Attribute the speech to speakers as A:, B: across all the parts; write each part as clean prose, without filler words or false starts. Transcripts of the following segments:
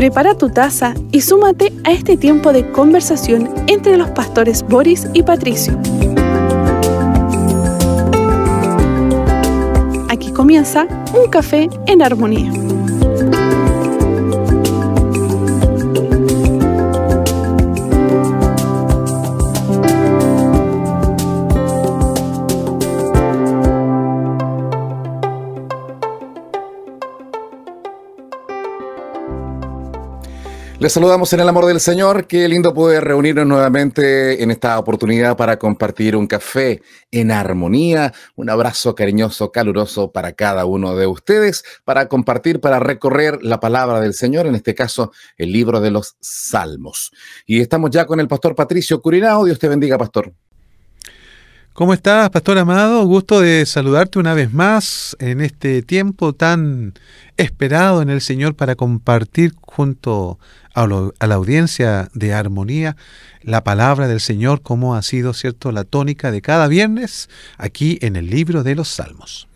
A: Prepara tu taza y súmate a este tiempo de conversación entre los pastores Boris y Patricio. Aquí comienza Un Café en Armonía.
B: Les saludamos en el amor del Señor. Qué lindo poder reunirnos nuevamente en esta oportunidad para compartir un café en armonía. Un abrazo cariñoso, caluroso para cada uno de ustedes, para compartir, para recorrer la palabra del Señor, en este caso el libro de los Salmos. Y estamos ya con el pastor Patricio Curinao. Dios te bendiga, pastor.
C: ¿Cómo estás, pastor amado? Gusto de saludarte una vez más en este tiempo tan esperado en el Señor para compartir junto a la audiencia de Armonía la palabra del Señor, como ha sido, ¿cierto?, la tónica de cada viernes aquí en el libro de los Salmos.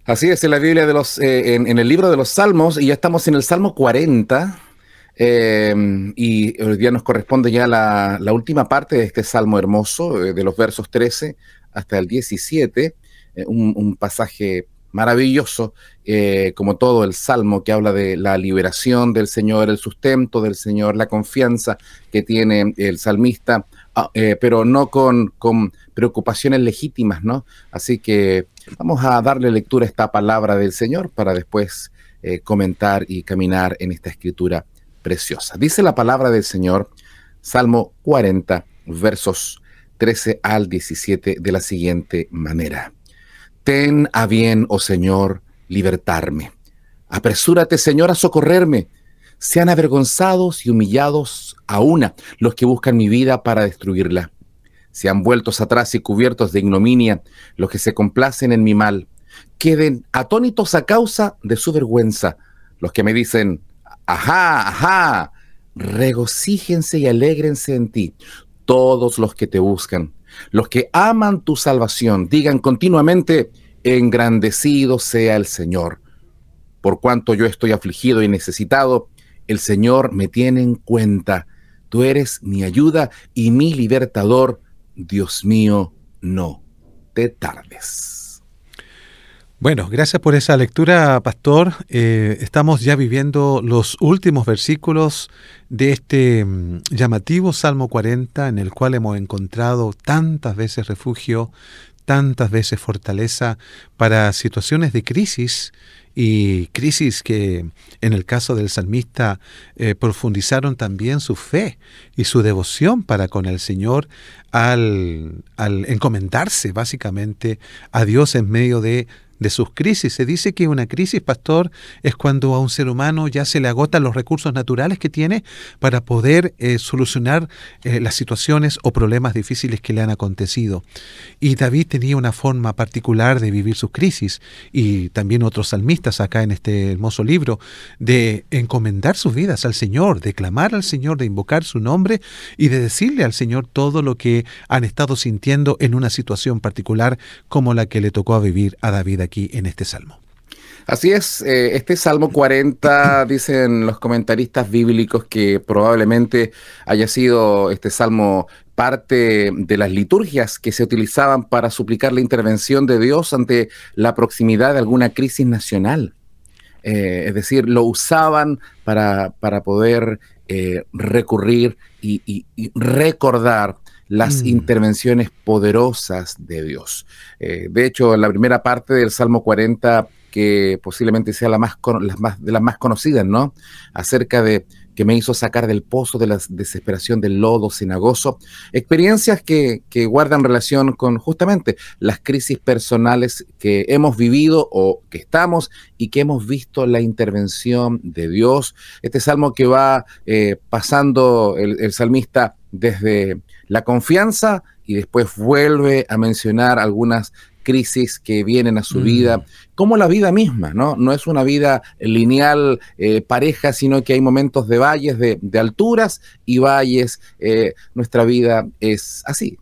B: Así es, en la Biblia en el libro de los Salmos, y ya estamos en el Salmo 40. Y hoy día nos corresponde ya la última parte de este salmo hermoso, de los versos 13 hasta el 17, un pasaje maravilloso, como todo el salmo, que habla de la liberación del Señor, el sustento del Señor, la confianza que tiene el salmista, pero no con preocupaciones legítimas, ¿no? Así que vamos a darle lectura a esta palabra del Señor para después comentar y caminar en esta escritura preciosa. Dice la palabra del Señor, Salmo 40, versos 13 al 17, de la siguiente manera. Ten a bien, oh Señor, libertarme. Apresúrate, Señor, a socorrerme. Sean avergonzados y humillados a una los que buscan mi vida para destruirla. Sean vueltos atrás y cubiertos de ignominia los que se complacen en mi mal. Queden atónitos a causa de su vergüenza los que me dicen: ajá, ajá, regocíjense y alégrense en ti todos los que te buscan. Los que aman tu salvación, digan continuamente: engrandecido sea el Señor. Por cuanto yo estoy afligido y necesitado, el Señor me tiene en cuenta. Tú eres mi ayuda y mi libertador. Dios mío, no te tardes.
C: Bueno, gracias por esa lectura, pastor. Estamos ya viviendo los últimos versículos de este llamativo Salmo 40, en el cual hemos encontrado tantas veces refugio, tantas veces fortaleza para situaciones de crisis, y crisis que en el caso del salmista profundizaron también su fe y su devoción para con el Señor al encomendarse básicamente a Dios en medio de sus crisis. Se dice que una crisis, pastor, es cuando a un ser humano ya se le agotan los recursos naturales que tiene para poder solucionar las situaciones o problemas difíciles que le han acontecido. Y David tenía una forma particular de vivir sus crisis, y también otros salmistas acá en este hermoso libro, de encomendar sus vidas al Señor, de clamar al Señor, de invocar su nombre y de decirle al Señor todo lo que han estado sintiendo en una situación particular como la que le tocó a vivir a David aquí en este salmo.
B: Así es, este Salmo 40, dicen los comentaristas bíblicos, que probablemente haya sido este salmo parte de las liturgias que se utilizaban para suplicar la intervención de Dios ante la proximidad de alguna crisis nacional. Es decir, lo usaban para poder recurrir y recordar las intervenciones poderosas de Dios. De hecho, en la primera parte del Salmo 40, que posiblemente sea de las más conocidas, ¿no? Acerca de que me hizo sacar del pozo de la desesperación del lodo cenagoso. Experiencias que guardan relación con justamente las crisis personales que hemos vivido o que estamos, y que hemos visto la intervención de Dios. Este salmo que va pasando el salmista desde la confianza, y después vuelve a mencionar algunas crisis que vienen a su vida, como la vida misma, ¿no? No es una vida lineal, pareja, sino que hay momentos de valles, de alturas y valles. Nuestra vida es así.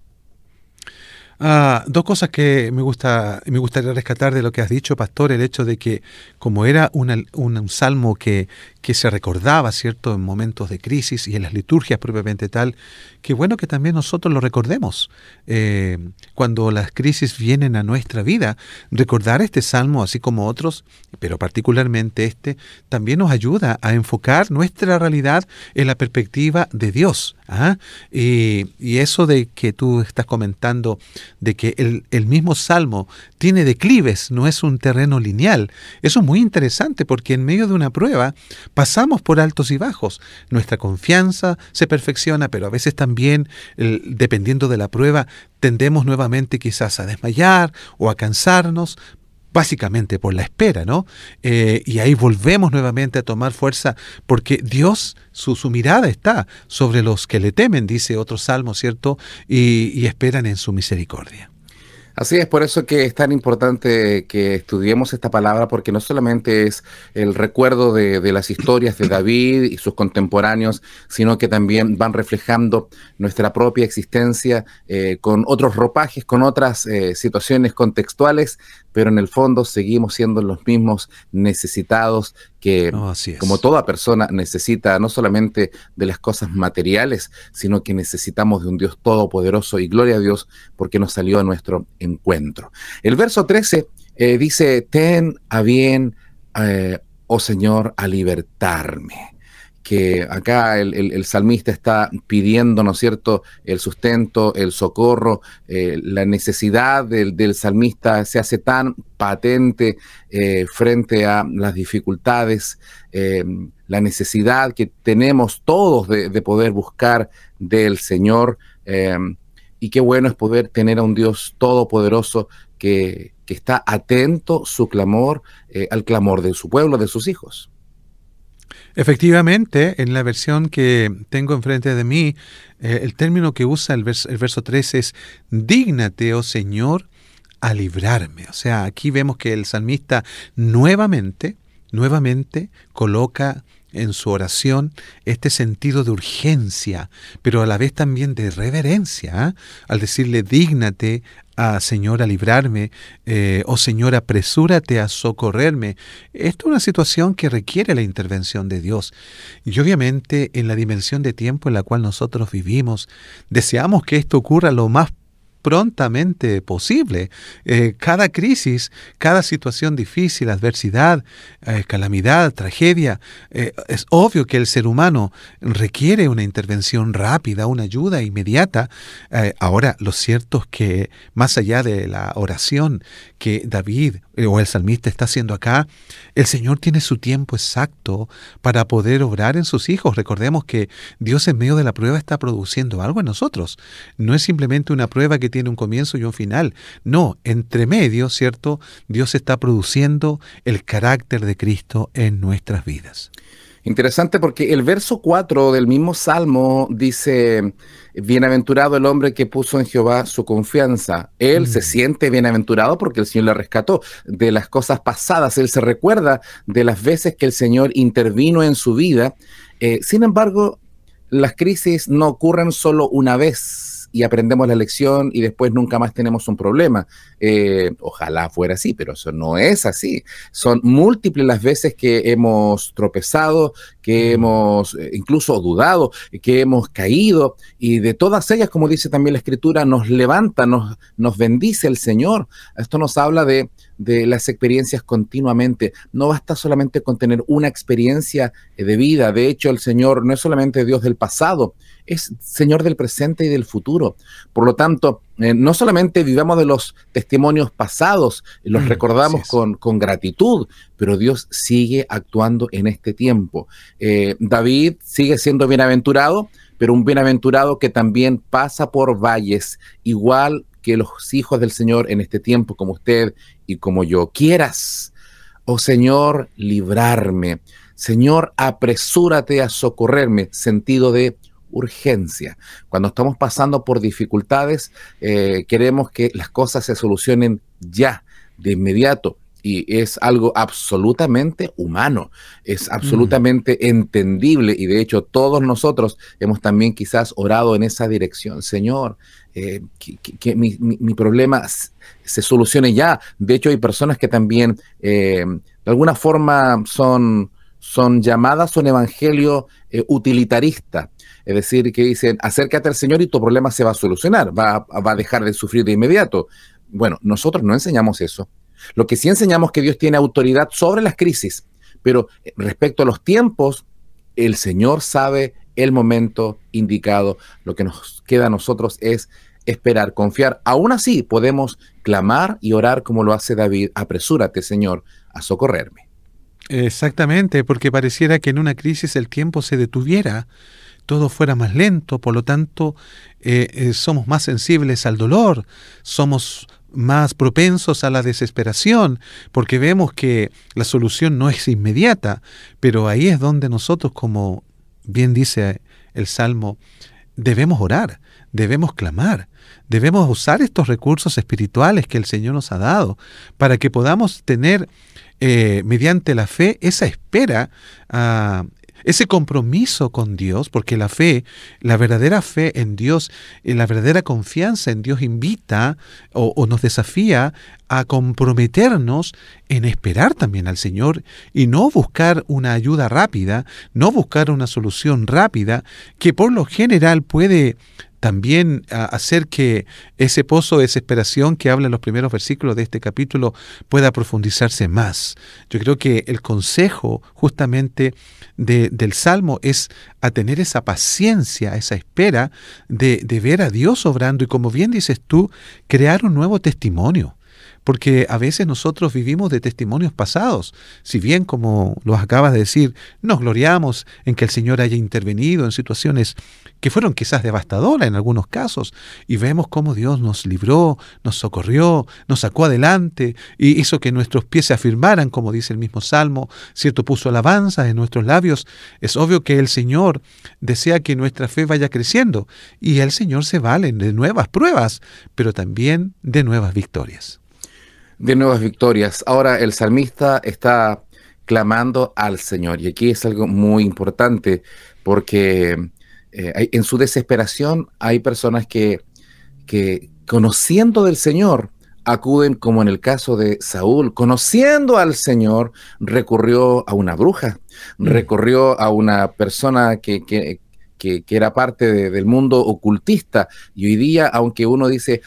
C: Dos cosas que me gustaría rescatar de lo que has dicho, pastor: el hecho de que, como era un salmo que que se recordaba, ¿cierto?, en momentos de crisis y en las liturgias propiamente tal. Qué bueno que también nosotros lo recordemos. Cuando las crisis vienen a nuestra vida, recordar este salmo, así como otros, pero particularmente este, también nos ayuda a enfocar nuestra realidad en la perspectiva de Dios. ¿Ah? Y eso de que tú estás comentando, de que el mismo salmo tiene declives, no es un terreno lineal, eso es muy interesante porque en medio de una prueba pasamos por altos y bajos. Nuestra confianza se perfecciona, pero a veces también, dependiendo de la prueba, tendemos nuevamente quizás a desmayar o a cansarnos, básicamente por la espera, ¿no? Y ahí volvemos nuevamente a tomar fuerza porque Dios, su mirada está sobre los que le temen, dice otro salmo, ¿cierto? Y esperan en su misericordia.
B: Así es, por eso que es tan importante que estudiemos esta palabra, porque no solamente es el recuerdo de las historias de David y sus contemporáneos, sino que también van reflejando nuestra propia existencia con otros ropajes, con otras situaciones contextuales, pero en el fondo seguimos siendo los mismos necesitados que, como toda persona, necesita no solamente de las cosas materiales, sino que necesitamos de un Dios todopoderoso, y gloria a Dios porque nos salió a nuestro encuentro. El verso 13 dice: ten a bien, oh Señor, a libertarme. Que acá el salmista está pidiendo, ¿no es cierto?, el sustento, el socorro. La necesidad del salmista se hace tan patente frente a las dificultades, la necesidad que tenemos todos de poder buscar del Señor, y qué bueno es poder tener a un Dios todopoderoso que está atento su clamor, al clamor de su pueblo, de sus hijos.
C: Efectivamente, en la versión que tengo enfrente de mí, el término que usa el verso 13 es: dígnate, oh Señor, a librarme. O sea, aquí vemos que el salmista nuevamente coloca en su oración este sentido de urgencia, pero a la vez también de reverencia, al decirle: dígnate, Señor, a librarme, oh Señor, apresúrate a socorrerme. Esto es una situación que requiere la intervención de Dios. Y obviamente en la dimensión de tiempo en la cual nosotros vivimos, deseamos que esto ocurra lo más prontamente posible. Cada crisis, cada situación difícil, adversidad, calamidad, tragedia, es obvio que el ser humano requiere una intervención rápida, una ayuda inmediata. Ahora, lo cierto es que más allá de la oración que David o el salmista está haciendo acá, el Señor tiene su tiempo exacto para poder obrar en sus hijos. Recordemos que Dios en medio de la prueba está produciendo algo en nosotros. No es simplemente una prueba que tiene un comienzo y un final. No, entre medio, ¿cierto? Dios está produciendo el carácter de Cristo en nuestras vidas.
B: Interesante, porque el verso 4 del mismo Salmo dice: bienaventurado el hombre que puso en Jehová su confianza. Él se siente bienaventurado porque el Señor le rescató de las cosas pasadas. Él se recuerda de las veces que el Señor intervino en su vida. Sin embargo, las crisis no ocurren solo una vez y aprendemos la lección y después nunca más tenemos un problema. Ojalá fuera así, pero eso no es así. Son múltiples las veces que hemos tropezado, que hemos incluso dudado, que hemos caído, y de todas ellas, como dice también la Escritura, nos levanta, nos bendice el Señor. Esto nos habla de las experiencias continuamente. No basta solamente con tener una experiencia de vida. De hecho, el Señor no es solamente Dios del pasado, es Señor del presente y del futuro. Por lo tanto, no solamente vivamos de los testimonios pasados, los recordamos con gratitud, pero Dios sigue actuando en este tiempo. David sigue siendo bienaventurado, pero un bienaventurado que también pasa por valles, igual que los hijos del Señor en este tiempo, como usted y como yo. Quieras, oh Señor, librarme. Señor, apresúrate a socorrerme. Sentido de urgencia. Cuando estamos pasando por dificultades, queremos que las cosas se solucionen ya, de inmediato. Y es algo absolutamente humano, es absolutamente entendible, y de hecho todos nosotros hemos también quizás orado en esa dirección. Señor, que mi problema se solucione ya. De hecho hay personas que también de alguna forma son son llamadas a un evangelio utilitarista. Es decir, que dicen, acércate al Señor y tu problema se va a solucionar, va a dejar de sufrir de inmediato. Bueno, nosotros no enseñamos eso. Lo que sí enseñamos es que Dios tiene autoridad sobre las crisis, pero respecto a los tiempos, el Señor sabe el momento indicado. Lo que nos queda a nosotros es esperar, confiar. Aún así, podemos clamar y orar como lo hace David. Apresúrate, Señor, a socorrerme.
C: Exactamente, porque pareciera que en una crisis el tiempo se detuviera, todo fuera más lento, por lo tanto somos más sensibles al dolor, somos más propensos a la desesperación, porque vemos que la solución no es inmediata, pero ahí es donde nosotros, como bien dice el Salmo, debemos orar, debemos clamar, debemos usar estos recursos espirituales que el Señor nos ha dado para que podamos tener mediante la fe esa espera, ese compromiso con Dios, porque la fe, la verdadera fe en Dios, la verdadera confianza en Dios invita o nos desafía a comprometernos en esperar también al Señor y no buscar una ayuda rápida, no buscar una solución rápida, que por lo general puede también hacer que ese pozo de desesperación que habla en los primeros versículos de este capítulo pueda profundizarse más. Yo creo que el consejo justamente del Salmo es a tener esa paciencia, esa espera de ver a Dios obrando y, como bien dices tú, crear un nuevo testimonio. Porque a veces nosotros vivimos de testimonios pasados. Si bien, como lo acabas de decir, nos gloriamos en que el Señor haya intervenido en situaciones que fueron quizás devastadoras en algunos casos, y vemos cómo Dios nos libró, nos socorrió, nos sacó adelante y hizo que nuestros pies se afirmaran, como dice el mismo Salmo, cierto, puso alabanza en nuestros labios. Es obvio que el Señor desea que nuestra fe vaya creciendo, y el Señor se vale de nuevas pruebas, pero también de nuevas victorias.
B: De nuevas victorias. Ahora el salmista está clamando al Señor, y aquí es algo muy importante, porque en su desesperación hay personas que conociendo del Señor acuden, como en el caso de Saúl, conociendo al Señor, recurrió a una bruja, recurrió a una persona que era parte del mundo ocultista, y hoy día, aunque uno dice,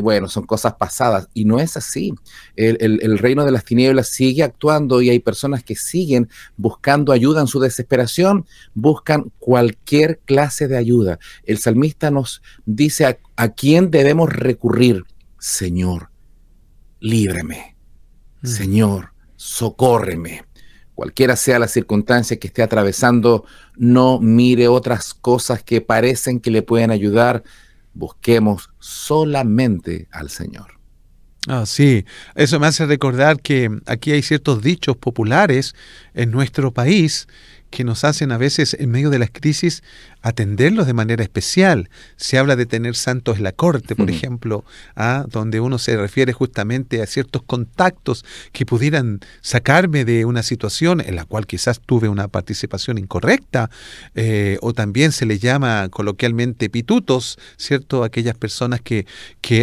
B: bueno, son cosas pasadas, y no es así. El reino de las tinieblas sigue actuando, y hay personas que siguen buscando ayuda en su desesperación, buscan cualquier clase de ayuda. El salmista nos dice a quién debemos recurrir. Señor, líbrame. Señor, socórreme. Cualquiera sea la circunstancia que esté atravesando, no mire otras cosas que parecen que le pueden ayudar. Busquemos solamente al Señor.
C: Ah, sí, eso me hace recordar que aquí hay ciertos dichos populares en nuestro país que nos hacen a veces, en medio de las crisis, atenderlos de manera especial. Se habla de tener santos en la corte, por ejemplo, donde uno se refiere justamente a ciertos contactos que pudieran sacarme de una situación en la cual quizás tuve una participación incorrecta, o también se le llama coloquialmente pitutos, ¿cierto? Aquellas personas que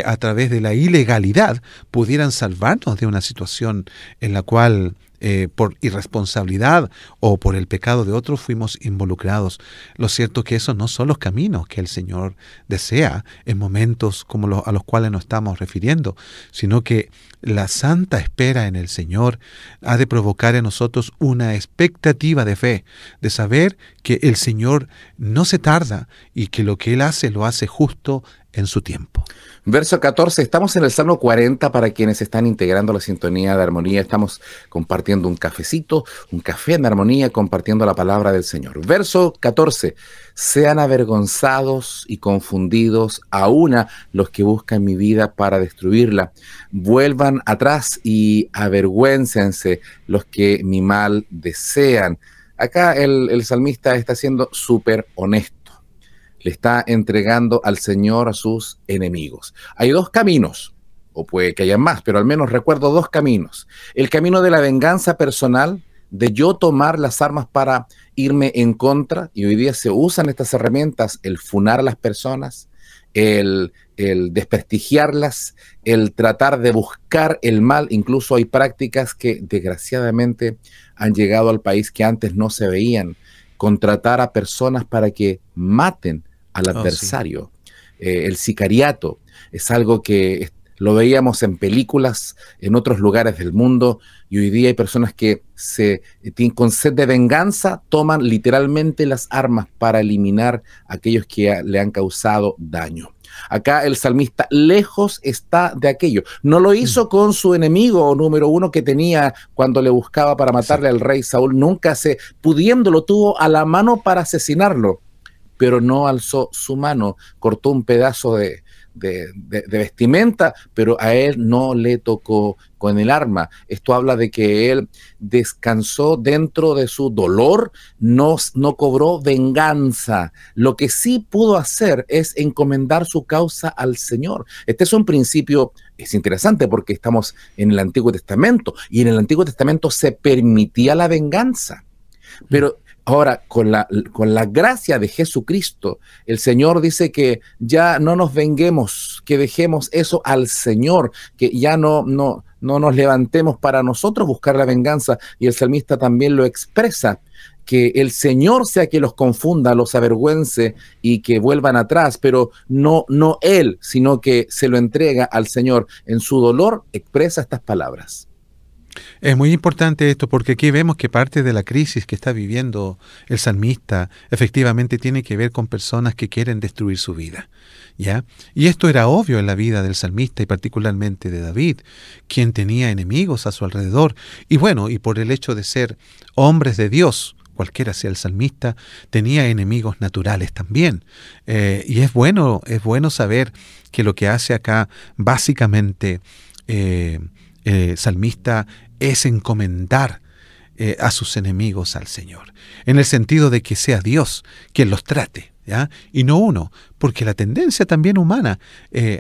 C: a través de la ilegalidad pudieran salvarnos de una situación en la cual por irresponsabilidad o por el pecado de otros fuimos involucrados. Lo cierto es que esos no son los caminos que el Señor desea en momentos como a los cuales nos estamos refiriendo, sino que la santa espera en el Señor ha de provocar en nosotros una expectativa de fe, de saber que el Señor no se tarda y que lo que Él hace lo hace justo en su tiempo.
B: Verso 14, estamos en el Salmo 40 para quienes están integrando la sintonía de armonía. Estamos compartiendo un cafecito, un café en armonía, compartiendo la palabra del Señor. Verso 14, sean avergonzados y confundidos aún los que buscan mi vida para destruirla. Vuelvan atrás y avergüéncense los que mi mal desean. Acá el salmista está siendo súper honesto. Le está entregando al Señor a sus enemigos. Hay dos caminos, o puede que haya más, pero al menos recuerdo dos caminos. El camino de la venganza personal, de yo tomar las armas para irme en contra, y hoy día se usan estas herramientas, el funar a las personas, el desprestigiarlas, el tratar de buscar el mal. Incluso hay prácticas que desgraciadamente han llegado al país que antes no se veían. Contratar a personas para que maten al adversario. El sicariato es algo que lo veíamos en películas en otros lugares del mundo, y hoy día hay personas que con sed de venganza toman literalmente las armas para eliminar a aquellos que le han causado daño. Acá el salmista lejos está de aquello. No lo hizo con su enemigo número uno que tenía cuando le buscaba para matarle al rey Saúl. Nunca pudiéndolo, tuvo a la mano para asesinarlo, pero no alzó su mano, cortó un pedazo de vestimenta, pero a él no le tocó con el arma. Esto habla de que él descansó dentro de su dolor, no cobró venganza. Lo que sí pudo hacer es encomendar su causa al Señor. Este es un principio, es interesante porque estamos en el Antiguo Testamento, y en el Antiguo Testamento se permitía la venganza, pero ahora, con la gracia de Jesucristo, el Señor dice que ya no nos venguemos, que dejemos eso al Señor, que ya no nos levantemos para nosotros buscar la venganza. Y el salmista también lo expresa, que el Señor sea que los confunda, los avergüence y que vuelvan atrás, pero no Él, sino que se lo entrega al Señor. En su dolor expresa estas palabras.
C: Es muy importante esto, porque aquí vemos que parte de la crisis que está viviendo el salmista efectivamente tiene que ver con personas que quieren destruir su vida, ¿ya? Y esto era obvio en la vida del salmista y particularmente de David, quien tenía enemigos a su alrededor. Y bueno, y por el hecho de ser hombres de Dios, cualquiera sea el salmista, tenía enemigos naturales también. Y es bueno saber que lo que hace acá básicamente salmista es encomendar a sus enemigos al Señor, en el sentido de que sea Dios quien los trate, ¿ya? Y no uno, porque la tendencia también humana,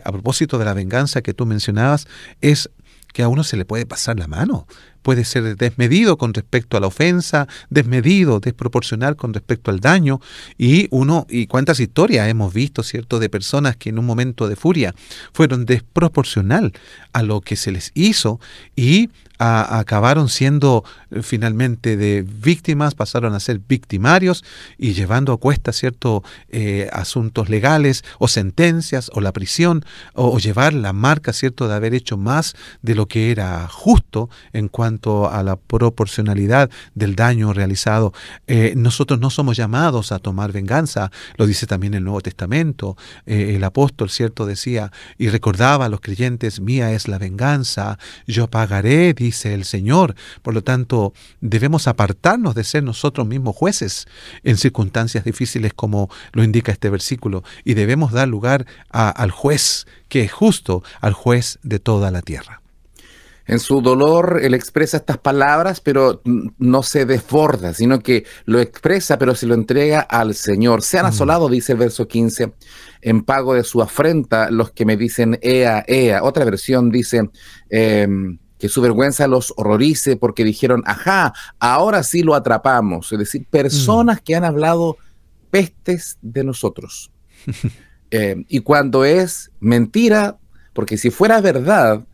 C: a propósito de la venganza que tú mencionabas, es que a uno se le puede pasar la mano. Puede ser desmedido con respecto a la ofensa, desmedido, desproporcional con respecto al daño, y cuántas historias hemos visto, ¿cierto?, de personas que en un momento de furia fueron desproporcional a lo que se les hizo y acabaron siendo finalmente de víctimas, pasaron a ser victimarios y llevando a cuesta, ¿cierto?, asuntos legales o sentencias o la prisión o llevar la marca, ¿cierto?, de haber hecho más de lo que era justo en cuanto a la proporcionalidad del daño realizado. Nosotros no somos llamados a tomar venganza, lo dice también el Nuevo Testamento. El apóstol, ¿cierto?, decía y recordaba a los creyentes: mía es la venganza, yo pagaré, dice el Señor. Por lo tanto, debemos apartarnos de ser nosotros mismos jueces en circunstancias difíciles, como lo indica este versículo, y debemos dar lugar al juez que es justo, al juez de toda la tierra.
B: En su dolor, él expresa estas palabras, pero no se desborda, sino que lo expresa, pero se lo entrega al Señor. Sean asolados, dice el verso 15, en pago de su afrenta los que me dicen ea, ea. Otra versión dice que su vergüenza los horrorice porque dijeron, ajá, ahora sí lo atrapamos. Es decir, personas que han hablado pestes de nosotros. Y cuando es mentira, porque si fuera verdad,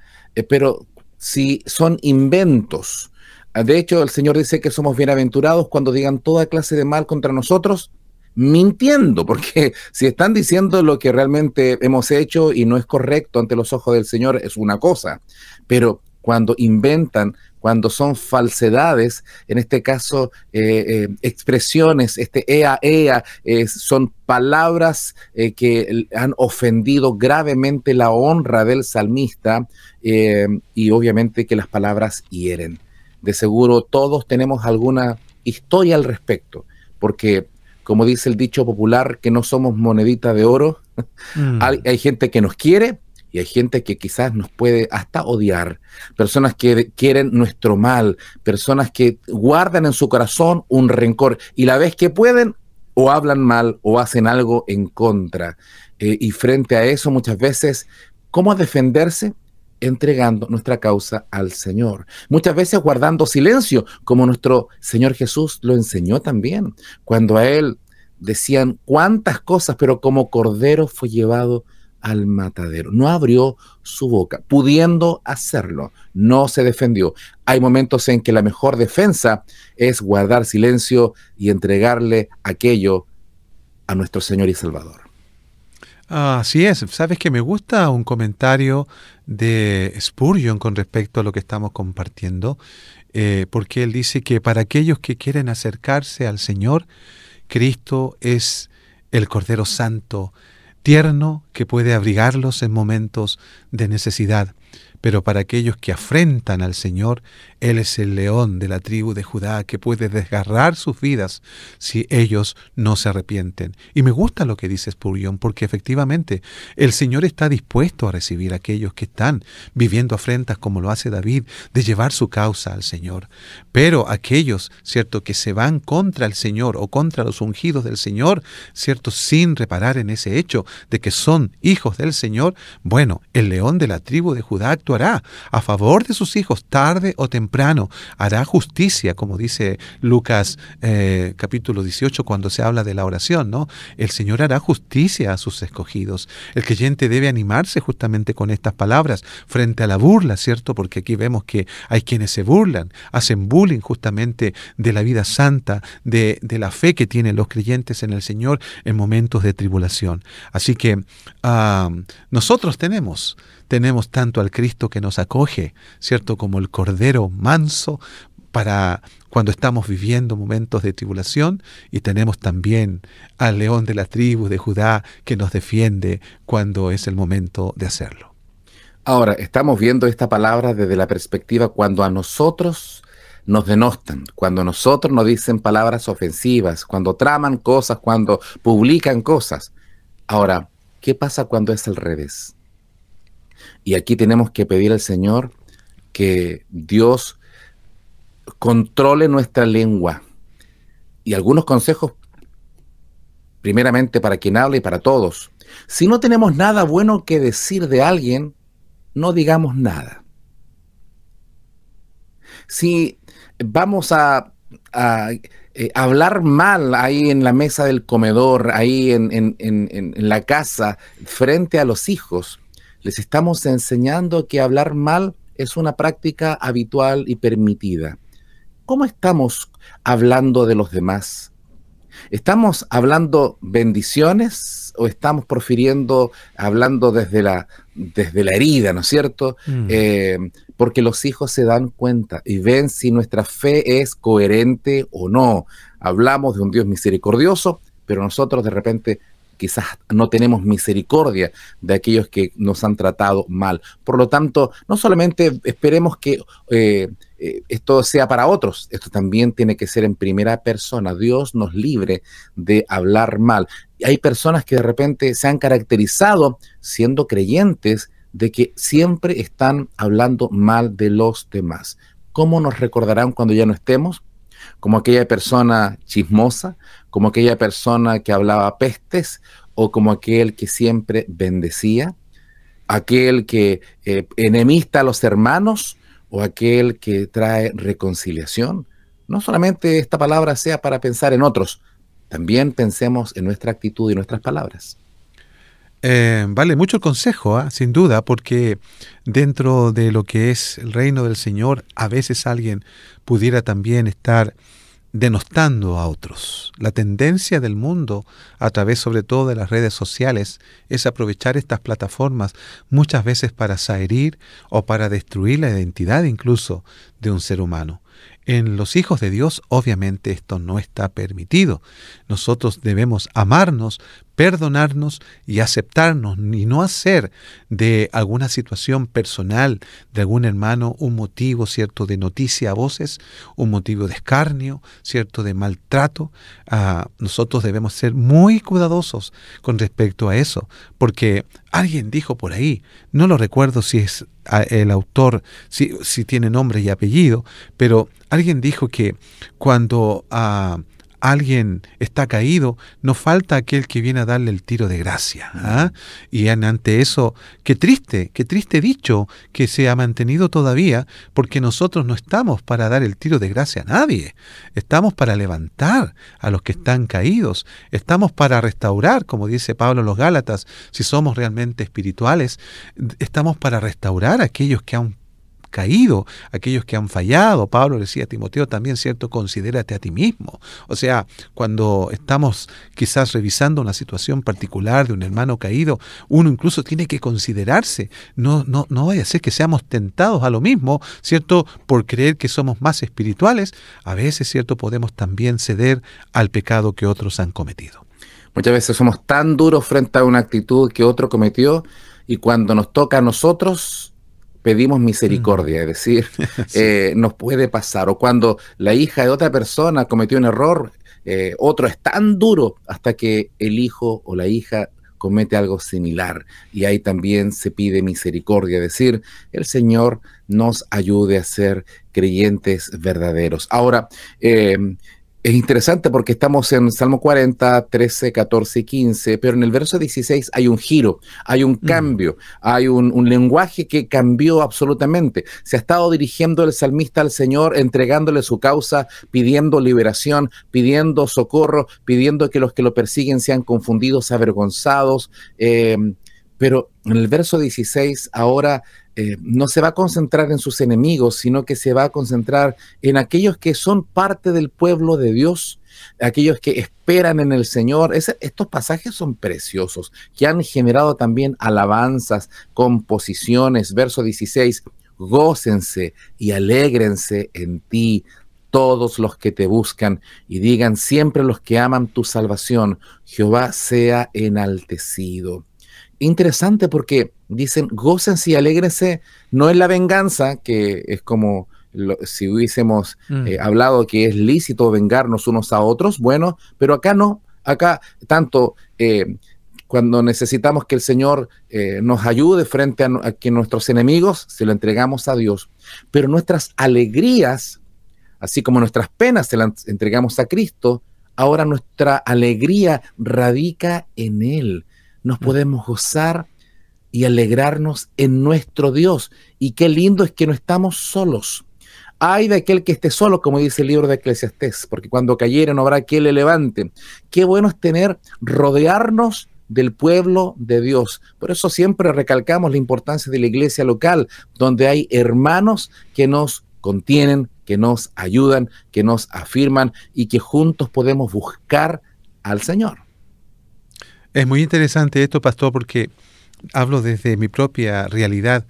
B: pero si son inventos. De hecho, el Señor dice que somos bienaventurados cuando digan toda clase de mal contra nosotros, mintiendo, porque si están diciendo lo que realmente hemos hecho y no es correcto ante los ojos del Señor, es una cosa, pero cuando inventan, cuando son falsedades, en este caso expresiones, ea, ea, son palabras que han ofendido gravemente la honra del salmista, y obviamente que las palabras hieren. De seguro todos tenemos alguna historia al respecto, porque como dice el dicho popular, que no somos monedita de oro, hay gente que nos quiere, y hay gente que quizás nos puede hasta odiar, personas que quieren nuestro mal, personas que guardan en su corazón un rencor, y la vez que pueden, o hablan mal, o hacen algo en contra. Y frente a eso, muchas veces, ¿cómo defenderse? Entregando nuestra causa al Señor. Muchas veces guardando silencio, como nuestro Señor Jesús lo enseñó también. Cuando a Él decían cuántas cosas, pero como cordero fue llevado al matadero. No abrió su boca, pudiendo hacerlo. No se defendió. Hay momentos en que la mejor defensa es guardar silencio y entregarle aquello a nuestro Señor y Salvador.
C: Así es. Sabes que me gusta un comentario de Spurgeon con respecto a lo que estamos compartiendo, porque él dice que para aquellos que quieren acercarse al Señor, Cristo es el Cordero Santo, tierno, que puede abrigarlos en momentos de necesidad. Pero para aquellos que afrentan al Señor, Él es el león de la tribu de Judá que puede desgarrar sus vidas si ellos no se arrepienten. Y me gusta lo que dice Spurgeon, porque efectivamente el Señor está dispuesto a recibir a aquellos que están viviendo afrentas como lo hace David, de llevar su causa al Señor. Pero aquellos, ¿cierto?, que se van contra el Señor o contra los ungidos del Señor, ¿cierto?, sin reparar en ese hecho de que son hijos del Señor, bueno, el león de la tribu de Judá actuará a favor de sus hijos tarde o temprano, hará justicia, como dice Lucas capítulo 18 cuando se habla de la oración, ¿no? El Señor hará justicia a sus escogidos. El creyente debe animarse justamente con estas palabras frente a la burla, ¿cierto? Porque aquí vemos que hay quienes se burlan, hacen bullying justamente de la vida santa, de la fe que tienen los creyentes en el Señor en momentos de tribulación. Así que nosotros tenemos tanto al Cristo que nos acoge, ¿cierto?, como el Cordero manso para cuando estamos viviendo momentos de tribulación, y tenemos también al león de la tribu de Judá que nos defiende cuando es el momento de hacerlo.
B: Ahora, estamos viendo esta palabra desde la perspectiva cuando a nosotros nos denostan, cuando a nosotros nos dicen palabras ofensivas, cuando traman cosas, cuando publican cosas. Ahora, ¿qué pasa cuando es al revés? Y aquí tenemos que pedir al Señor que Dios controle nuestra lengua. Y algunos consejos, primeramente para quien habla y para todos. Si no tenemos nada bueno que decir de alguien, no digamos nada. Si vamos a hablar mal ahí en la mesa del comedor, ahí en la casa, frente a los hijos, les estamos enseñando que hablar mal es una práctica habitual y permitida. ¿Cómo estamos hablando de los demás? ¿Estamos hablando bendiciones o estamos hablando desde la herida, ¿no es cierto? Porque los hijos se dan cuenta y ven si nuestra fe es coherente o no. Hablamos de un Dios misericordioso, pero nosotros de repente quizás no tenemos misericordia de aquellos que nos han tratado mal. Por lo tanto, no solamente esperemos que esto sea para otros, esto también tiene que ser en primera persona. Dios nos libre de hablar mal. Hay personas que de repente se han caracterizado, siendo creyentes, de que siempre están hablando mal de los demás. ¿Cómo nos recordarán cuando ya no estemos? Como aquella persona chismosa, como aquella persona que hablaba pestes, o como aquel que siempre bendecía, aquel que enemista a los hermanos, o aquel que trae reconciliación. No solamente esta palabra sea para pensar en otros, también pensemos en nuestra actitud y nuestras palabras.
C: Vale mucho el consejo, sin duda, porque dentro de lo que es el reino del Señor, a veces alguien pudiera también estar denostando a otros. La tendencia del mundo, a través sobre todo de las redes sociales, es aprovechar estas plataformas muchas veces para herir o para destruir la identidad incluso de un ser humano. En los hijos de Dios, obviamente, esto no está permitido. Nosotros debemos amarnos, perdonarnos y aceptarnos, y no hacer de alguna situación personal de algún hermano un motivo, ¿cierto?, de noticia a voces, un motivo de escarnio, ¿cierto?, de maltrato. Nosotros debemos ser muy cuidadosos con respecto a eso, porque alguien dijo por ahí, no lo recuerdo si es el autor, si tiene nombre y apellido, pero alguien dijo que cuando alguien está caído, no falta aquel que viene a darle el tiro de gracia. ¿Ah? Y ante eso, qué triste dicho que se ha mantenido todavía, porque nosotros no estamos para dar el tiro de gracia a nadie. Estamos para levantar a los que están caídos. Estamos para restaurar, como dice Pablo a los Gálatas, si somos realmente espirituales, estamos para restaurar a aquellos que han caído, aquellos que han fallado. Pablo decía a Timoteo también, ¿cierto? Considérate a ti mismo. O sea, cuando estamos quizás revisando una situación particular de un hermano caído, uno incluso tiene que considerarse. No vaya a ser que seamos tentados a lo mismo, ¿cierto? Por creer que somos más espirituales. A veces, ¿cierto? Podemos también ceder al pecado que otros han cometido.
B: Muchas veces somos tan duros frente a una actitud que otro cometió, y cuando nos toca a nosotros pedimos misericordia, es decir, sí. Nos puede pasar. O cuando la hija de otra persona cometió un error, otro es tan duro hasta que el hijo o la hija comete algo similar, y ahí también se pide misericordia, es decir, el Señor nos ayude a ser creyentes verdaderos. Ahora, es interesante porque estamos en Salmo 40, 13, 14 y 15, pero en el verso 16 hay un giro, hay un cambio, hay un lenguaje que cambió absolutamente. Se ha estado dirigiendo el salmista al Señor, entregándole su causa, pidiendo liberación, pidiendo socorro, pidiendo que los que lo persiguen sean confundidos, avergonzados, pero en el verso 16 ahora no se va a concentrar en sus enemigos, sino que se va a concentrar en aquellos que son parte del pueblo de Dios, aquellos que esperan en el Señor. Estos pasajes son preciosos, que han generado también alabanzas, composiciones. Verso 16, gócense y alégrense en ti todos los que te buscan, y digan siempre los que aman tu salvación, Jehová sea enaltecido. Interesante porque dicen gócense y alégrense, no es la venganza, que es como si hubiésemos hablado que es lícito vengarnos unos a otros, bueno, pero acá no, acá tanto cuando necesitamos que el Señor nos ayude frente a que nuestros enemigos, se lo entregamos a Dios, pero nuestras alegrías, así como nuestras penas se las entregamos a Cristo, ahora nuestra alegría radica en Él. Nos podemos gozar y alegrarnos en nuestro Dios. Y qué lindo es que no estamos solos. Ay de aquel que esté solo, como dice el libro de Eclesiastés, porque cuando cayere no habrá quien le levante. Qué bueno es rodearnos del pueblo de Dios. Por eso siempre recalcamos la importancia de la iglesia local, donde hay hermanos que nos contienen, que nos ayudan, que nos afirman, y que juntos podemos buscar al Señor.
C: Es muy interesante esto, pastor, porque hablo desde mi propia realidad.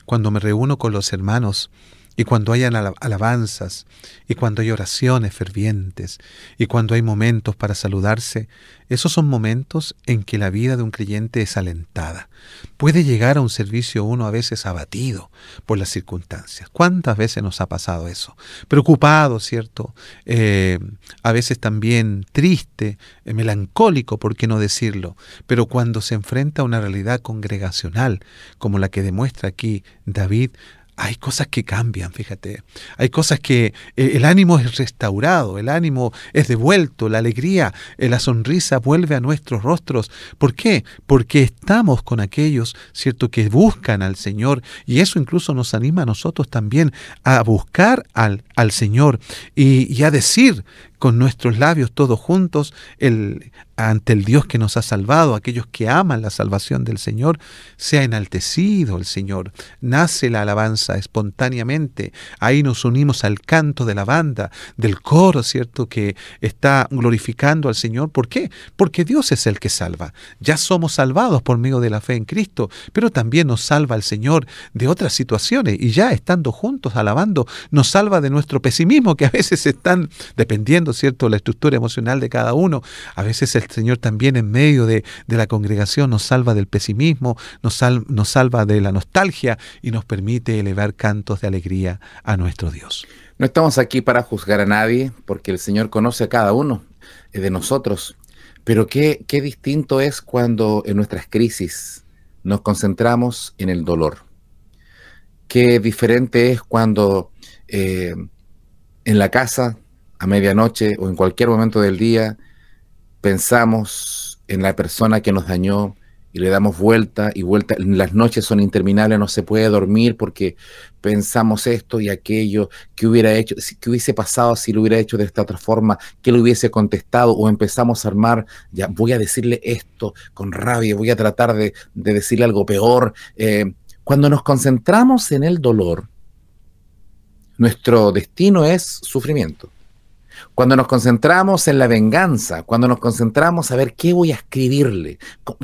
C: Cuando me reúno con los hermanos, y cuando hay alabanzas, y cuando hay oraciones fervientes, y cuando hay momentos para saludarse, esos son momentos en que la vida de un creyente es alentada. Puede llegar a un servicio uno a veces abatido por las circunstancias. ¿Cuántas veces nos ha pasado eso? Preocupado, ¿cierto? A veces también triste, melancólico, ¿por qué no decirlo? Pero cuando se enfrenta a una realidad congregacional, como la que demuestra aquí David, hay cosas que cambian, fíjate. Hay cosas que el ánimo es restaurado, el ánimo es devuelto, la alegría, la sonrisa vuelve a nuestros rostros. ¿Por qué? Porque estamos con aquellos, ¿cierto?, que buscan al Señor, y eso incluso nos anima a nosotros también a buscar al Señor y a decir con nuestros labios todos juntos ante el Dios que nos ha salvado, aquellos que aman la salvación del Señor, sea enaltecido el Señor. Nace la alabanza espontáneamente. Ahí nos unimos al canto de la banda, del coro, ¿cierto?, que está glorificando al Señor. ¿Por qué? Porque Dios es el que salva. Ya somos salvados por medio de la fe en Cristo, pero también nos salva el Señor de otras situaciones, y ya estando juntos alabando, nos salva de nuestro pesimismo, que a veces están dependiendo, ¿cierto?, la estructura emocional de cada uno. A veces el Señor también en medio de la congregación nos salva del pesimismo, nos salva de la nostalgia, y nos permite elevar cantos de alegría a nuestro Dios.
B: No estamos aquí para juzgar a nadie, porque el Señor conoce a cada uno de nosotros. Pero qué distinto es cuando en nuestras crisis nos concentramos en el dolor. Qué diferente es cuando en la casa a medianoche o en cualquier momento del día, pensamos en la persona que nos dañó y le damos vuelta y vuelta. Las noches son interminables, no se puede dormir porque pensamos esto y aquello, qué hubiera hecho, qué hubiese pasado si lo hubiera hecho de esta otra forma, qué le hubiese contestado, o empezamos a armar, ya voy a decirle esto con rabia, voy a tratar de decirle algo peor. Cuando nos concentramos en el dolor, nuestro destino es sufrimiento. Cuando nos concentramos en la venganza, cuando nos concentramos a ver qué voy a escribirle,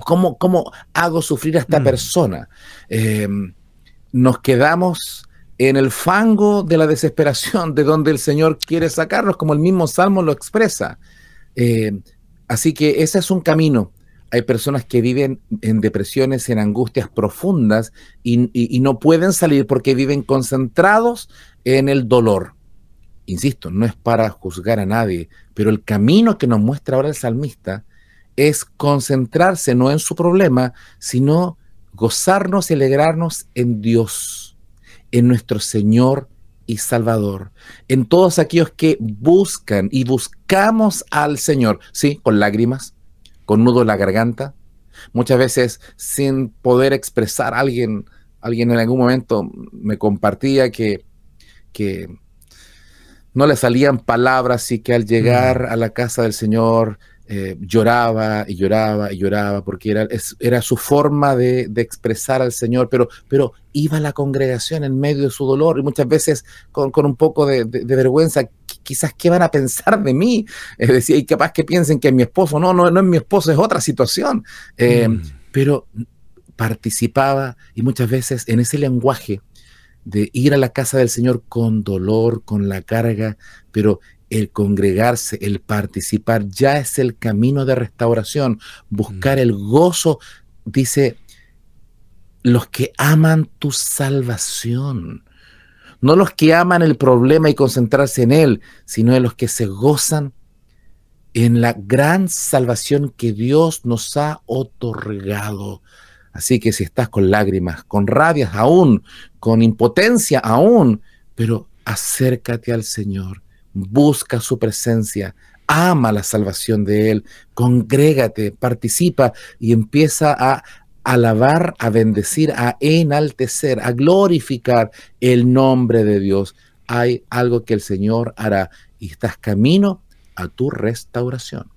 B: cómo hago sufrir a esta persona, nos quedamos en el fango de la desesperación, de donde el Señor quiere sacarnos, como el mismo Salmo lo expresa. Así que ese es un camino. Hay personas que viven en depresiones, en angustias profundas y no pueden salir porque viven concentrados en el dolor. Insisto, no es para juzgar a nadie, pero el camino que nos muestra ahora el salmista es concentrarse no en su problema, sino gozarnos y alegrarnos en Dios, en nuestro Señor y Salvador, en todos aquellos que buscan y buscamos al Señor, sí, con lágrimas, con nudo en la garganta, muchas veces sin poder expresar. Alguien en algún momento me compartía que no le salían palabras y que al llegar a la casa del Señor lloraba y lloraba y lloraba porque era su forma de expresar al Señor, pero iba a la congregación en medio de su dolor y muchas veces con un poco de vergüenza, quizás qué van a pensar de mí, decía, y capaz que piensen que es mi esposo, no es mi esposo, es otra situación, pero participaba y muchas veces en ese lenguaje de ir a la casa del Señor con dolor, con la carga, pero el congregarse, el participar, ya es el camino de restauración. Buscar el gozo, dice, los que aman tu salvación. No los que aman el problema y concentrarse en él, sino de los que se gozan en la gran salvación que Dios nos ha otorgado. Así que si estás con lágrimas, con rabias aún, con impotencia aún, pero acércate al Señor, busca su presencia, ama la salvación de Él, congrégate, participa y empieza a alabar, a bendecir, a enaltecer, a glorificar el nombre de Dios. Hay algo que el Señor hará y estás camino a tu restauración.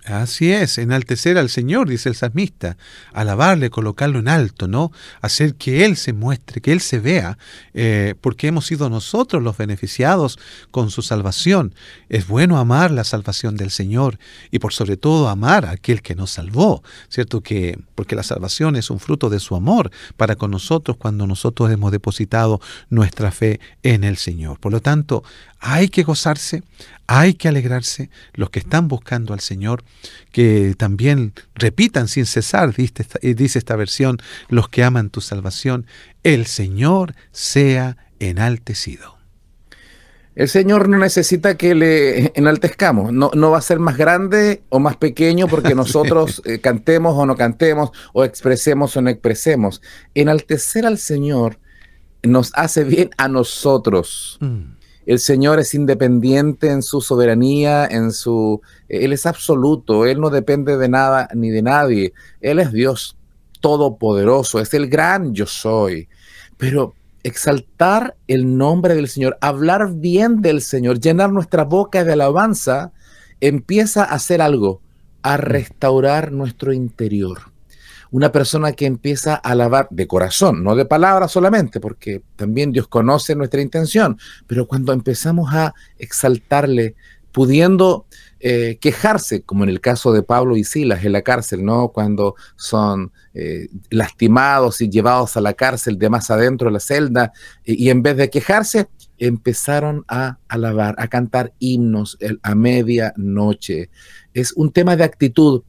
C: Así es, enaltecer al Señor, dice el salmista, alabarle, colocarlo en alto, ¿no? Hacer que Él se muestre, que Él se vea, porque hemos sido nosotros los beneficiados con su salvación. Es bueno amar la salvación del Señor y por sobre todo amar a aquel que nos salvó, ¿cierto? Porque la salvación es un fruto de su amor para con nosotros cuando nosotros hemos depositado nuestra fe en el Señor. Por lo tanto, hay que gozarse, hay que alegrarse, los que están buscando al Señor, que también repitan sin cesar, dice esta versión, los que aman tu salvación, el Señor sea enaltecido.
B: El Señor no necesita que le enaltezcamos, no va a ser más grande o más pequeño porque nosotros cantemos o no cantemos, o expresemos o no expresemos. Enaltecer al Señor nos hace bien a nosotros. El Señor es independiente en su soberanía, Él es absoluto, Él no depende de nada ni de nadie. Él es Dios todopoderoso, es el gran yo soy. Pero exaltar el nombre del Señor, hablar bien del Señor, llenar nuestra boca de alabanza, empieza a hacer algo, a restaurar nuestro interior. Una persona que empieza a alabar de corazón, no de palabras solamente, porque también Dios conoce nuestra intención, pero cuando empezamos a exaltarle, pudiendo quejarse, como en el caso de Pablo y Silas en la cárcel, ¿no? Cuando son lastimados y llevados a la cárcel de más adentro de la celda, y en vez de quejarse, empezaron a alabar, a cantar himnos a medianoche. Es un tema de actitud.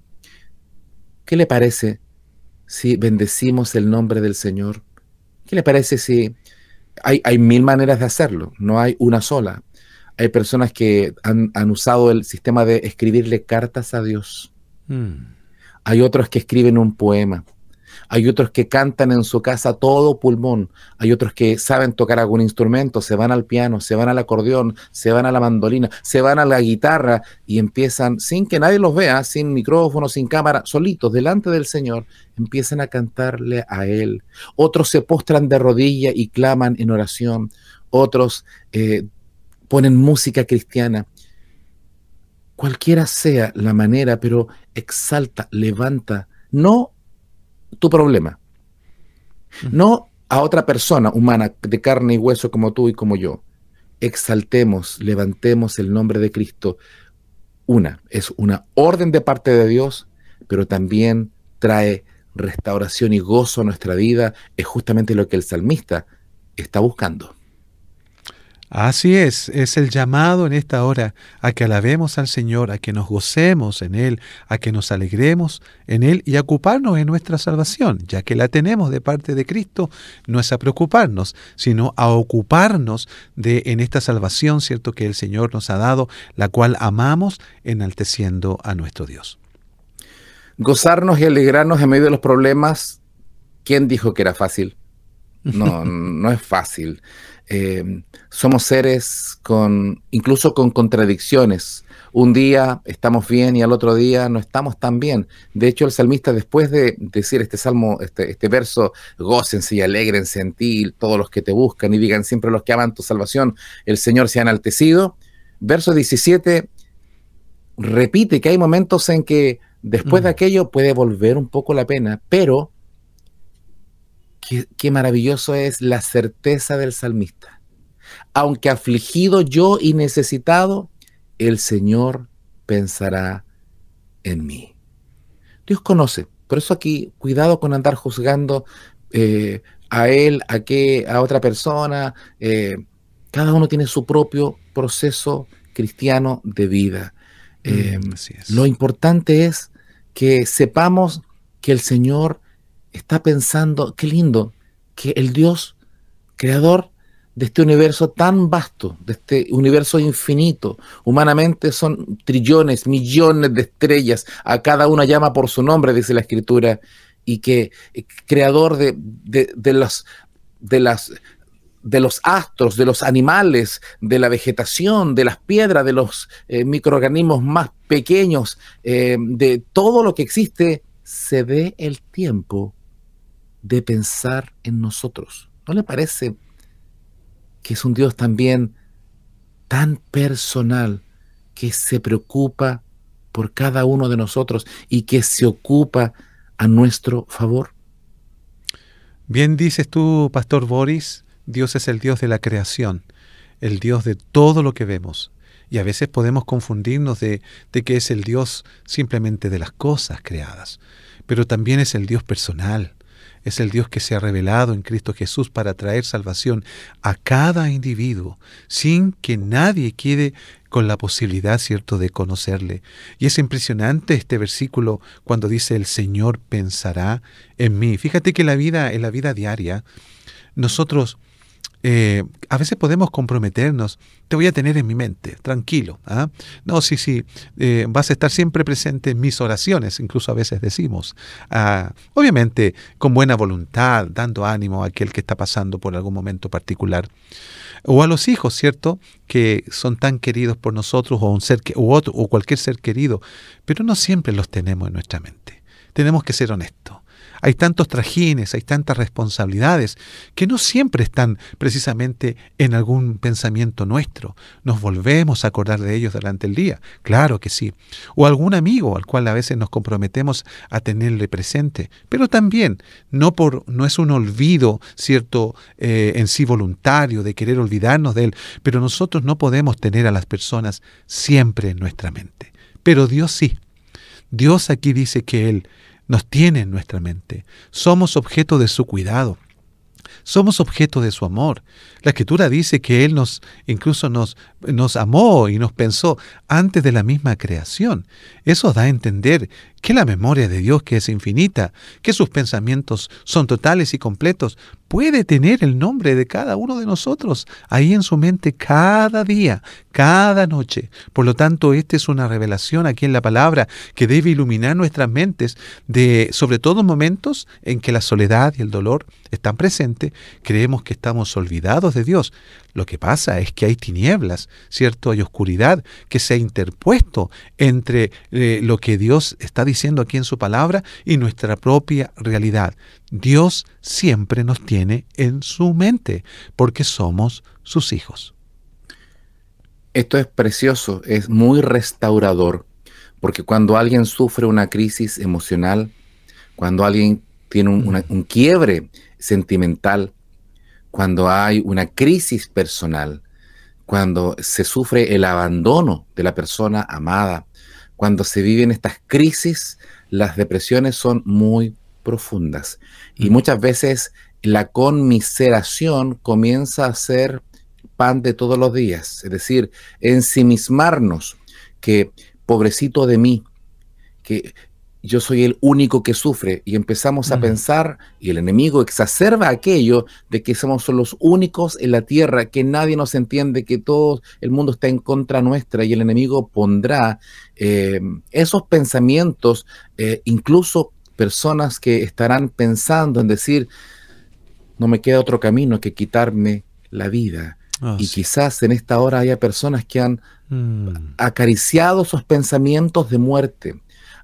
B: ¿Qué le parece si bendecimos el nombre del Señor? ¿Qué le parece si hay mil maneras de hacerlo? No hay una sola. Hay personas que han usado el sistema de escribirle cartas a Dios. Hay otros que escriben un poema. Hay otros que cantan en su casa a todo pulmón. Hay otros que saben tocar algún instrumento, se van al piano, se van al acordeón, se van a la mandolina, se van a la guitarra y empiezan, sin que nadie los vea, sin micrófono, sin cámara, solitos, delante del Señor, empiezan a cantarle a Él. Otros se postran de rodillas y claman en oración. Otros ponen música cristiana. Cualquiera sea la manera, pero exalta, levanta, no tu problema, no a otra persona humana de carne y hueso como tú y como yo. Exaltemos, levantemos el nombre de Cristo. Es una orden de parte de Dios, pero también trae restauración y gozo a nuestra vida. Es justamente lo que el salmista está buscando.
C: Así es el llamado en esta hora a que alabemos al Señor, a que nos gocemos en Él, a que nos alegremos en Él y a ocuparnos en nuestra salvación, ya que la tenemos de parte de Cristo. No es a preocuparnos, sino a ocuparnos en esta salvación, ¿cierto?, que el Señor nos ha dado, la cual amamos, enalteciendo a nuestro Dios.
B: Gozarnos y alegrarnos en medio de los problemas, ¿quién dijo que era fácil? No, no es fácil. Somos seres incluso con contradicciones. Un día estamos bien y al otro día no estamos tan bien. De hecho, el salmista, después de decir este salmo, este verso, gócense y alégrense en ti todos los que te buscan y digan siempre los que aman tu salvación, el Señor se ha enaltecido. Verso 17 repite que hay momentos en que después de aquello puede volver un poco la pena, pero qué maravilloso es la certeza del salmista. Aunque afligido yo y necesitado, el Señor pensará en mí. Dios conoce. Por eso aquí, cuidado con andar juzgando a él, a otra persona. Cada uno tiene su propio proceso cristiano de vida.
C: Así es.
B: Lo importante es que sepamos que el Señor está pensando, qué lindo, que el Dios creador de este universo tan vasto, de este universo infinito, humanamente son trillones, millones de estrellas, a cada una llama por su nombre, dice la Escritura, y que creador de los astros, de los animales, de la vegetación, de las piedras, de los microorganismos más pequeños, de todo lo que existe, se dé el tiempo de pensar en nosotros. ¿No le parece que es un Dios también tan personal, que se preocupa por cada uno de nosotros y que se ocupa a nuestro favor?
C: Bien dices tú, Pastor Boris, Dios es el Dios de la creación, el Dios de todo lo que vemos. Y a veces podemos confundirnos de que es el Dios simplemente de las cosas creadas, pero también es el Dios personal. Es el Dios que se ha revelado en Cristo Jesús para traer salvación a cada individuo, sin que nadie quede con la posibilidad, ¿cierto?, de conocerle. Y es impresionante este versículo cuando dice, el Señor pensará en mí. Fíjate que en la vida diaria, nosotros a veces podemos comprometernos. Te voy a tener en mi mente, tranquilo. ¿Ah? No, sí, vas a estar siempre presente en mis oraciones, incluso a veces decimos. Obviamente, con buena voluntad, dando ánimo a aquel que está pasando por algún momento particular. O a los hijos, ¿cierto?, que son tan queridos por nosotros, o cualquier ser querido, pero no siempre los tenemos en nuestra mente. Tenemos que ser honestos. Hay tantos trajines, hay tantas responsabilidades que no siempre están precisamente en algún pensamiento nuestro. Nos volvemos a acordar de ellos durante el día, claro que sí. O algún amigo al cual a veces nos comprometemos a tenerle presente, pero también no es un olvido, ¿cierto?, en sí voluntario de querer olvidarnos de él, pero nosotros no podemos tener a las personas siempre en nuestra mente. Pero Dios sí. Dios aquí dice que Él nos tiene en nuestra mente. Somos objeto de su cuidado. Somos objeto de su amor. La Escritura dice que Él incluso nos nos amó y nos pensó antes de la misma creación. Eso da a entender que la memoria de Dios, que es infinita, que sus pensamientos son totales y completos, puede tener el nombre de cada uno de nosotros ahí en su mente cada día, cada noche. Por lo tanto, esta es una revelación aquí en la palabra que debe iluminar nuestras mentes sobre todo en momentos en que la soledad y el dolor están presentes. Creemos que estamos olvidados de Dios. Lo que pasa es que hay tinieblas, ¿cierto? Hay oscuridad que se ha interpuesto entre lo que Dios está diciendo aquí en su palabra y nuestra propia realidad. Dios siempre nos tiene en su mente porque somos sus hijos.
B: Esto es precioso, es muy restaurador, porque cuando alguien sufre una crisis emocional, cuando alguien tiene un quiebre sentimental, cuando hay una crisis personal, cuando se sufre el abandono de la persona amada, cuando se viven estas crisis, las depresiones son muy profundas. Y muchas veces la conmiseración comienza a ser pan de todos los días. Es decir, ensimismarnos, que pobrecito de mí, que yo soy el único que sufre, y empezamos a pensar, y el enemigo exacerba aquello de que somos los únicos en la tierra, que nadie nos entiende, que todo el mundo está en contra nuestra, y el enemigo pondrá esos pensamientos, incluso personas que estarán pensando en decir, no me queda otro camino que quitarme la vida. Y sí, quizás en esta hora haya personas que han acariciado esos pensamientos de muerte.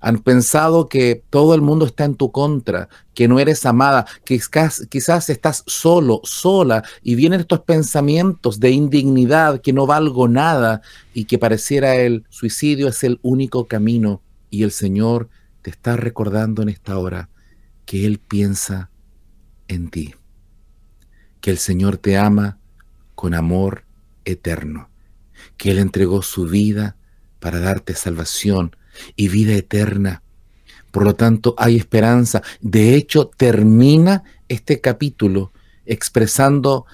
B: Han pensado que todo el mundo está en tu contra, que no eres amada, que quizás estás solo, sola, y vienen estos pensamientos de indignidad, que no valgo nada, y que pareciera el suicidio es el único camino. Y el Señor te está recordando en esta hora que Él piensa en ti, que el Señor te ama con amor eterno, que Él entregó su vida para darte salvación y vida eterna. Por lo tanto, hay esperanza. De hecho, termina este capítulo expresando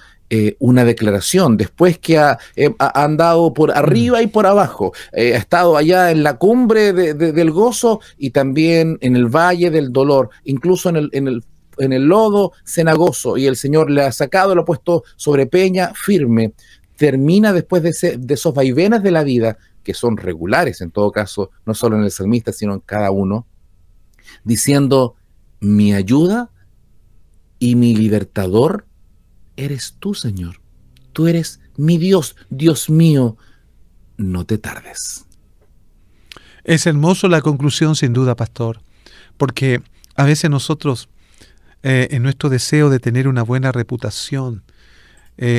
B: una declaración, después que ha andado por arriba y por abajo, ha estado allá en la cumbre del gozo y también en el valle del dolor, incluso en el lodo cenagoso, y el Señor le ha sacado, lo ha puesto sobre peña firme. Termina después de esos vaivenes de la vida, que son regulares en todo caso, no solo en el salmista, sino en cada uno, diciendo, mi ayuda y mi libertador eres tú, Señor. Tú eres mi Dios, Dios mío, no te tardes.
C: Es hermoso la conclusión, sin duda, pastor, porque a veces nosotros, en nuestro deseo de tener una buena reputación,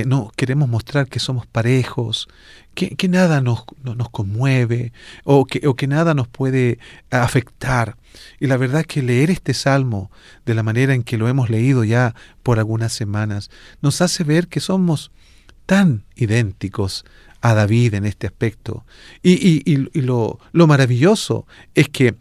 C: no queremos mostrar que somos parejos, que nada nos conmueve o que nada nos puede afectar. Y la verdad es que leer este salmo de la manera en que lo hemos leído ya por algunas semanas nos hace ver que somos tan idénticos a David en este aspecto. Y lo maravilloso es que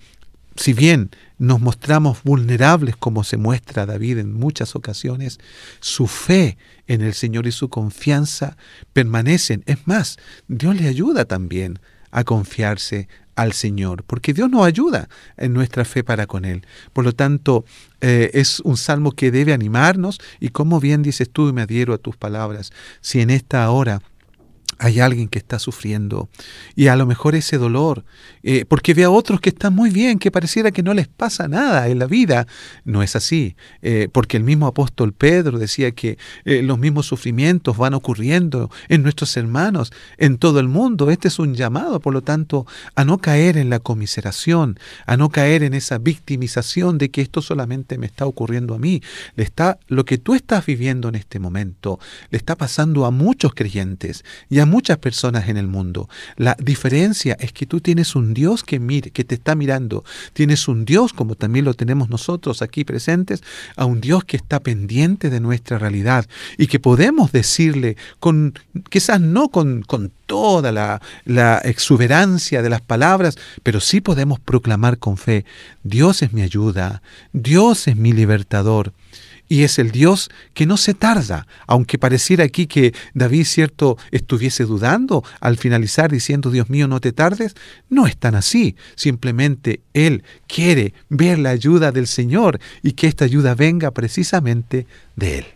C: si bien nos mostramos vulnerables como se muestra David en muchas ocasiones, su fe en el Señor y su confianza permanecen. Es más, Dios le ayuda también a confiarse al Señor, porque Dios nos ayuda en nuestra fe para con Él. Por lo tanto, es un salmo que debe animarnos, y como bien dices tú, y me adhiero a tus palabras, si en esta hora hay alguien que está sufriendo y a lo mejor ese dolor, porque ve a otros que están muy bien, que pareciera que no les pasa nada en la vida. No es así, porque el mismo apóstol Pedro decía que los mismos sufrimientos van ocurriendo en nuestros hermanos en todo el mundo. Este es un llamado, por lo tanto, a no caer en la conmiseración, a no caer en esa victimización de que esto solamente me está ocurriendo a mí. Lo que tú estás viviendo en este momento le está pasando a muchos creyentes y a muchas personas en el mundo. La diferencia es que tú tienes un Dios que te está mirando. Tienes un Dios, como también lo tenemos nosotros aquí presentes, a un Dios que está pendiente de nuestra realidad y que podemos decirle, quizás no con toda la exuberancia de las palabras, pero sí podemos proclamar con fe, Dios es mi ayuda, Dios es mi libertador. Y es el Dios que no se tarda, aunque pareciera aquí que David, cierto, estuviese dudando al finalizar diciendo, Dios mío, no te tardes. No es tan así. Simplemente Él quiere ver la ayuda del Señor y que esta ayuda venga precisamente de Él.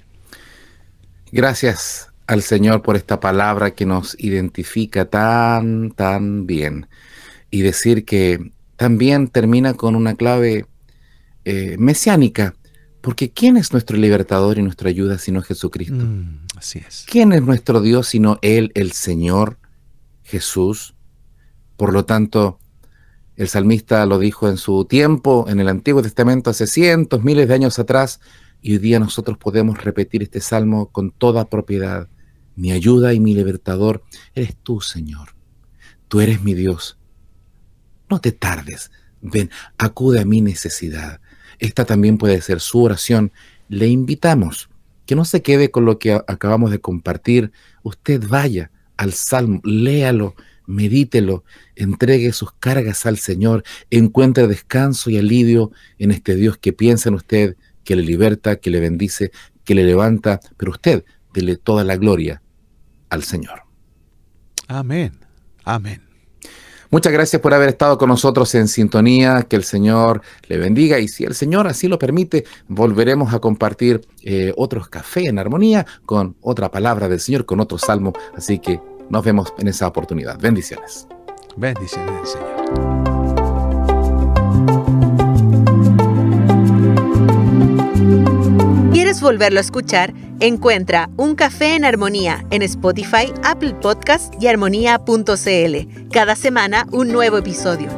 B: Gracias al Señor por esta palabra que nos identifica tan bien. Y decir que también termina con una clave mesiánica. Porque ¿quién es nuestro libertador y nuestra ayuda sino Jesucristo?
C: Así es.
B: ¿Quién es nuestro Dios sino Él, el Señor Jesús? Por lo tanto, el salmista lo dijo en su tiempo, en el Antiguo Testamento, hace cientos, miles de años atrás, y hoy día nosotros podemos repetir este salmo con toda propiedad. Mi ayuda y mi libertador eres tú, Señor. Tú eres mi Dios. No te tardes. Ven, acude a mi necesidad. Esta también puede ser su oración. Le invitamos que no se quede con lo que acabamos de compartir. Usted vaya al Salmo, léalo, medítelo, entregue sus cargas al Señor, encuentre descanso y alivio en este Dios que piensa en usted, que le liberta, que le bendice, que le levanta, pero usted dele toda la gloria al Señor.
C: Amén. Amén.
B: Muchas gracias por haber estado con nosotros en sintonía, que el Señor le bendiga y si el Señor así lo permite, volveremos a compartir otros Café en Armonía con otra palabra del Señor, con otro salmo, así que nos vemos en esa oportunidad. Bendiciones.
C: Bendiciones del Señor.
D: ¿Quieres volverlo a escuchar? Encuentra Un Café en Armonía en Spotify, Apple Podcasts y armonía.cl. Cada semana un nuevo episodio.